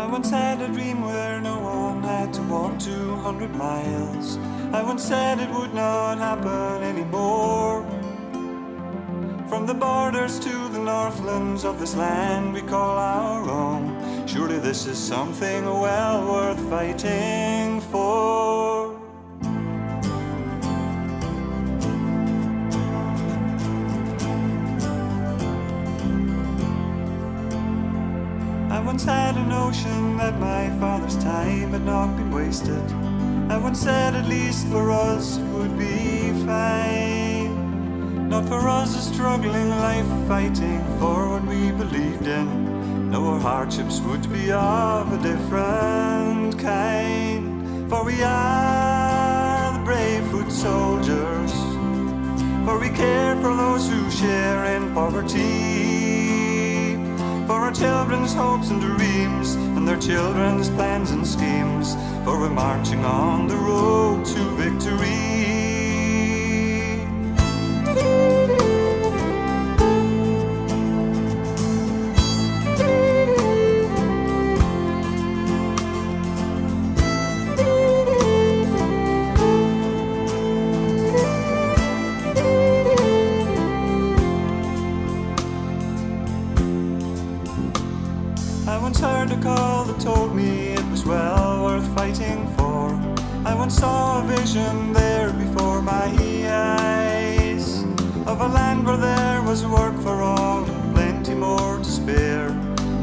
I once had a dream where no one had to walk 200 miles. I once said it would not happen anymore. From the borders to the northlands of this land we call our own. Surely this is something well worth fighting for. I once had a notion that my father's time had not been wasted. I once said at least for us it would be fine. Not for us a struggling life fighting for what we believed in. No, our hardships would be of a different kind. For we are the brave foot soldiers, for we care for those who share in poverty, for our children's hopes and dreams, and their children's plans and schemes, for we're marching on the road to victory. I once heard a call that told me it was well worth fighting for. I once saw a vision there before my eyes, of a land where there was work for all and plenty more to spare.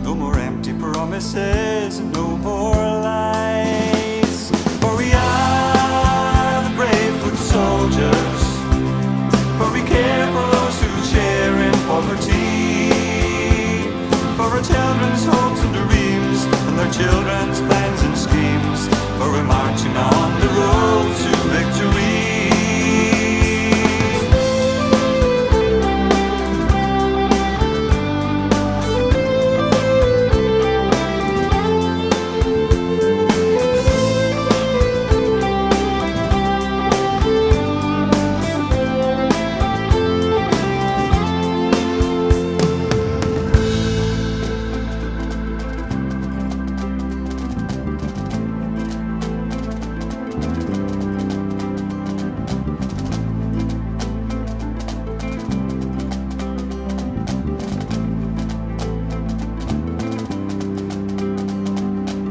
No more empty promises and no more lies. For we are the brave foot soldiers, for we care for those who share in poverty, for our children's hopes and dreams, and their children's plans and schemes, for we're marching on the road to victory.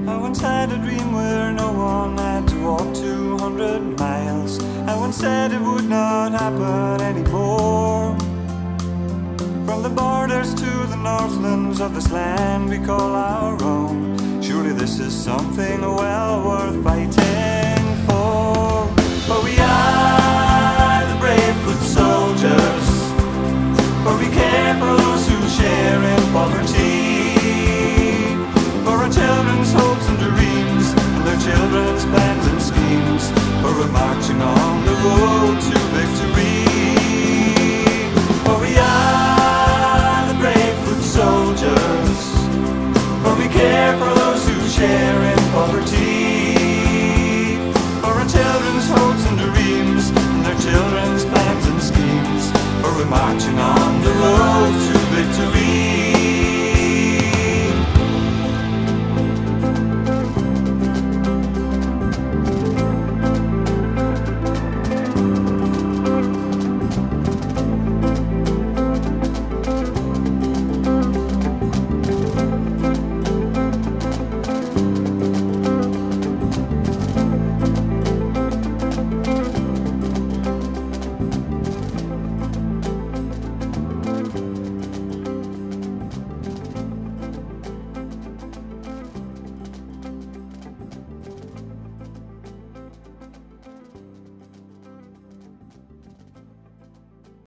I once had a dream where no one had to walk 200 miles. I once said it would not happen anymore. From the borders to the northlands of this land we call our own. Surely this is something well worth fighting for. For we are the brave foot soldiers, for we care for those who share in poverty,